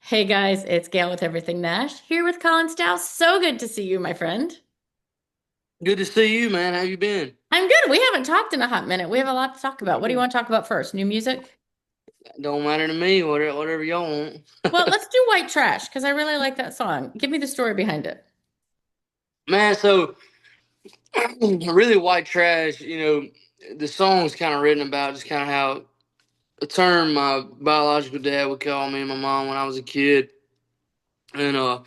Hey guys, it's Gail with Everything Nash here with Colin Stough. So good to see you, my friend. Good to see you, man. How you been? I'm good. We haven't talked in a hot minute. We have a lot to talk about. What do you want to talk about first? New music? Don't matter to me. Whatever y'all want. Well, let's do White Trash because I really like that song. Give me the story behind it. Man, so really white trash, the song's kind of written about just kind of how a term my biological dad would call me and my mom when I was a kid. And I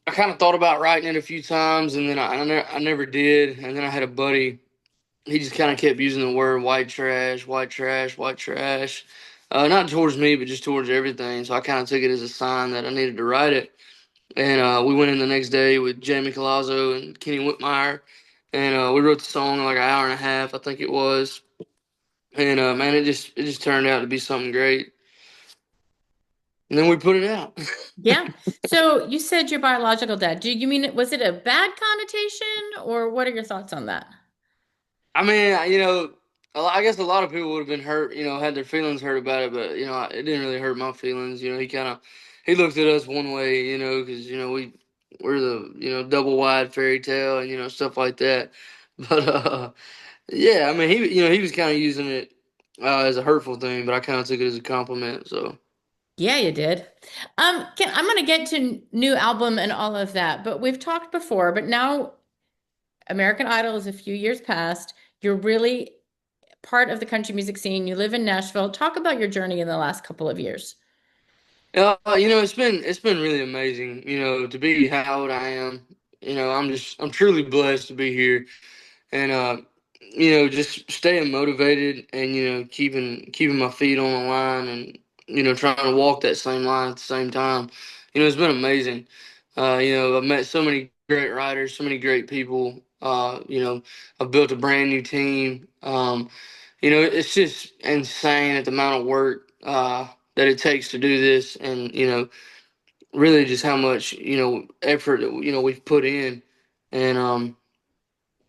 kind of thought about writing it a few times and then I never did. And then I had a buddy, he just kind of kept using the word white trash, white trash, white trash. Not towards me, but just towards everything. So I kind of took it as a sign that I needed to write it. And we went in the next day with Jamie Colazzo and Kenny Whitmire, and we wrote the song in like an hour and a half, I think it was. And man, it just turned out to be something great. And then we put it out. Yeah. So you said your biological dad. Do you mean was it a bad connotation or what are your thoughts on that? I mean, I guess a lot of people would have been hurt, had their feelings hurt about it, but it didn't really hurt my feelings. He looked at us one way, because we're the double wide fairy tale and stuff like that. But yeah, I mean, he was kind of using it as a hurtful thing, but I kind of took it as a compliment. So Yeah, you did. I'm gonna get to new album and all of that, but we've talked before, but now American Idol is a few years past. You're really part of the country music scene. You live in Nashville. Talk about your journey in the last couple of years. it's been really amazing, to be how old I am. I'm truly blessed to be here, and just staying motivated and keeping my feet on the line and trying to walk that same line at the same time. It's been amazing. I've met so many great writers, so many great people. I've built a brand new team. It's just insane at the amount of work that it takes to do this, and really just how much effort that we've put in, and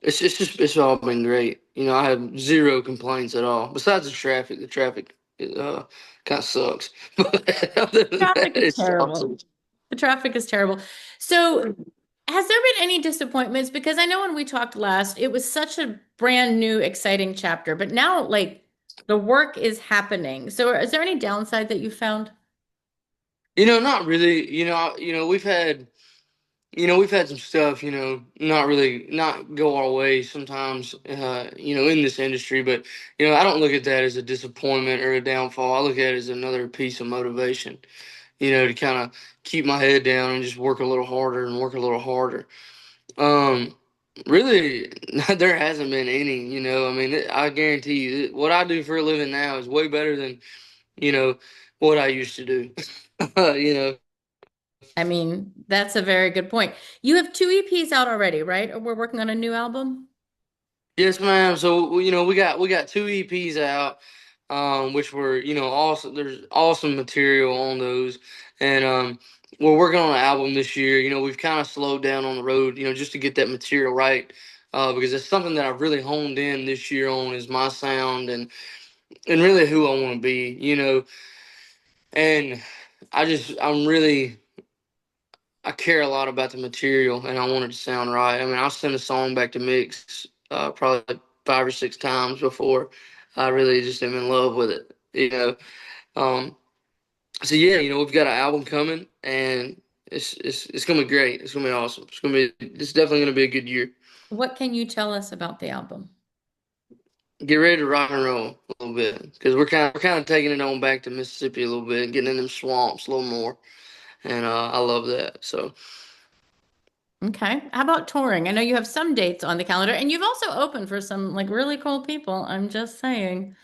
it's all been great. I have zero complaints at all. Besides the traffic, kind of sucks, but other than Traffic that, is it's terrible. awesome. The traffic is terrible. So, has there been any disappointments? Because I know when we talked last, it was such a brand new, exciting chapter, but now, like, the work is happening. So, is there any downside that you found? Not really. We've had some stuff, not really not go our way sometimes, in this industry. But I don't look at that as a disappointment or a downfall. I look at it as another piece of motivation. To kind of keep my head down and just work a little harder and work a little harder. Um, Really, there hasn't been any. I mean, I guarantee you, what I do for a living now is way better than you know what I used to do. you know. I mean, that's a very good point. You have two EPs out already, right? Or we're working on a new album? Yes, ma'am. So we got two EPs out, which were awesome. There's awesome material on those, and we're working on an album this year. We've kind of slowed down on the road, just to get that material right, because it's something that I've really honed in this year on is my sound and really who I want to be. And I care a lot about the material, and I want it to sound right. I mean, I'll send a song back to mix probably 5 or 6 times before I really just am in love with it. Um, so yeah, we've got an album coming, and it's gonna be great. It's gonna be awesome. It's definitely gonna be a good year. What can you tell us about the album? Get ready to rock and roll a little bit because we're kind of taking it on back to Mississippi a little bit and getting in them swamps a little more, and I love that. So. Okay. How about touring? I know you have some dates on the calendar, and you've also opened for some like really cool people. I'm just saying.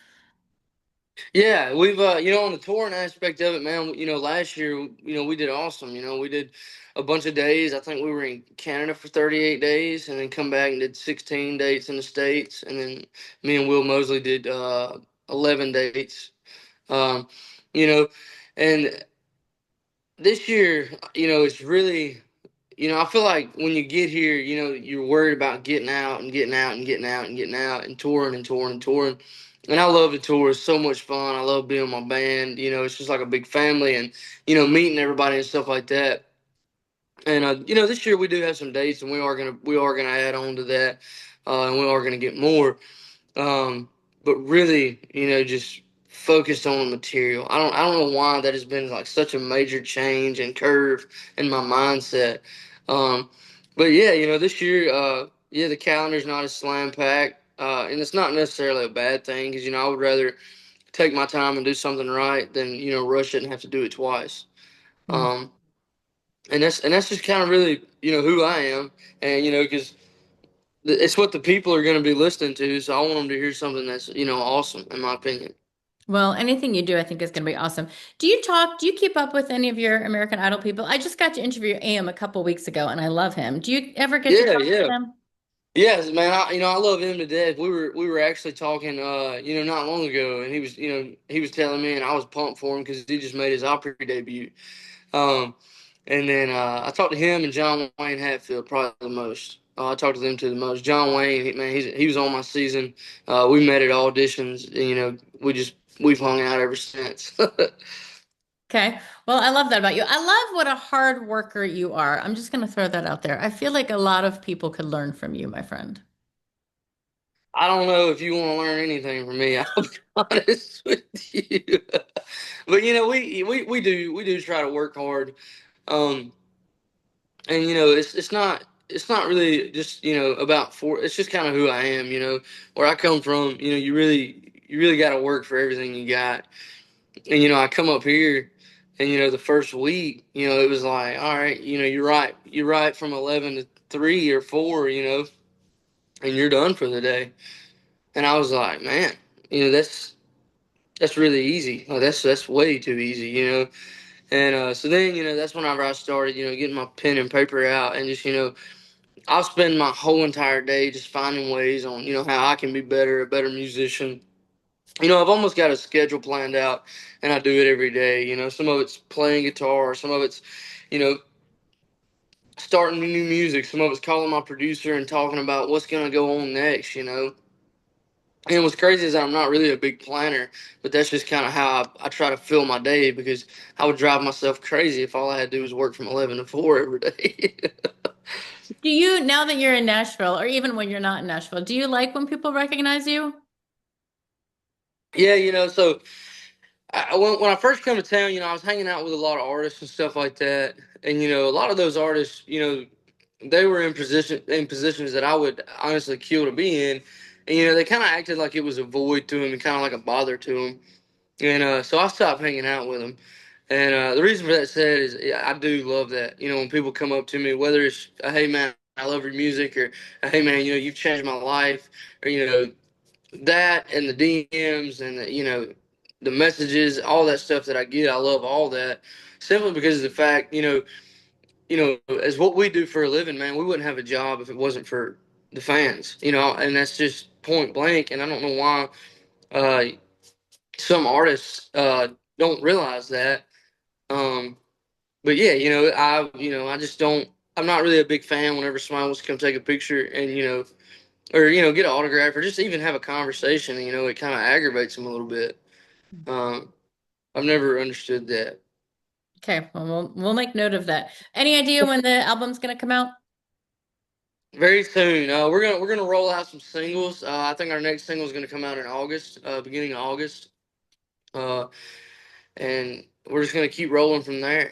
Yeah, we've on the touring aspect of it, man. Last year, we did awesome. We did a bunch of days. I think we were in Canada for 38 days, and then come back and did 16 dates in the States, and then me and Will Mosley did 11 dates. Um, you know, and this year, it's really, I feel like when you get here, you're worried about getting out and getting out and getting out and getting out and touring and touring and touring. and I love the tour. It's so much fun. I love being with my band. You know, it's just like a big family, and meeting everybody and stuff like that. And this year we do have some dates, and we are gonna add on to that, and we are gonna get more. Um, but really, just focused on the material. I don't know why that has been like such a major change and curve in my mindset. Um, but yeah, this year, yeah, the calendar's not as slam packed, and it's not necessarily a bad thing because I would rather take my time and do something right than rush it and have to do it twice. Mm. Um, and that's just kind of really who I am, and because it's what the people are going to be listening to, so I want them to hear something that's awesome, in my opinion. Well, anything you do, I think is going to be awesome. Do you keep up with any of your American Idol people? I just got to interview Am a couple weeks ago and I love him. Do you ever get to Yeah, talk to yeah, them? yes, man. I love him to death. We were actually talking, not long ago, and he was telling me, and I was pumped for him because he just made his Opry debut. Um, and then I talked to him and John Wayne Hatfield probably the most. I talked to them two the most. John Wayne, man, he was on my season. We met at auditions, and we've hung out ever since. Okay. Well, I love that about you. I love what a hard worker you are. I'm just going to throw that out there. I feel like a lot of people could learn from you, my friend. I don't know if you want to learn anything from me. I'll be honest with you, but we do try to work hard, um, and it's not really just about for. It's just kind of who I am. Where I come from. You really got to work for everything you got, and I come up here. And the first week, it was like, all right, you're right from 11 to 3 or 4, and you're done for the day. And I was like, man, that's really easy. Like that's way too easy. And so then that's whenever I started, getting my pen and paper out and just I'll spend my whole entire day just finding ways on how I can be better, a better musician. I've almost got a schedule planned out, and I do it every day. Some of it's playing guitar, some of it's you know starting new music, some of it's calling my producer and talking about what's gonna go on next. And what's crazy is I'm not really a big planner, but that's just kind of how I try to fill my day because I would drive myself crazy if all I had to do was work from 11 to 4 every day. Do you, now that you're in Nashville, or even when you're not in Nashville, do you like when people recognize you? Yeah, so when I first come to town, I was hanging out with a lot of artists and stuff like that. And, a lot of those artists, they were in positions that I would honestly kill to be in. And, they kind of acted like it was a void to them and kind of like a bother to them. And so I stopped hanging out with them. And the reason for that said is yeah, I do love that. When people come up to me, whether it's, hey, man, I love your music, or, hey, man, you've changed my life, or, that and the DMs and the messages, all that stuff that I get, I love all that simply because of the fact, as what we do for a living, man, we wouldn't have a job if it wasn't for the fans, and that's just point blank. And I don't know why uh, some artists don't realize that. Um, but yeah, I just don't. I'm not really a big fan whenever somebody wants to come take a picture and or get an autograph or just even have a conversation. It kind of aggravates them a little bit. Um, I've never understood that. Okay, well, we'll make note of that. Any idea when the album's going to come out? Very soon, we're gonna roll out some singles. I think our next single is gonna come out in August, beginning of August, uh, and we're just gonna keep rolling from there.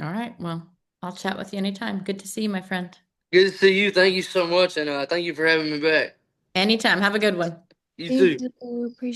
All right, well, I'll chat with you anytime. Good to see you, my friend. Good to see you. Thank you so much, and thank you for having me back. Anytime. Have a good one. You Thank too. you. Appreciate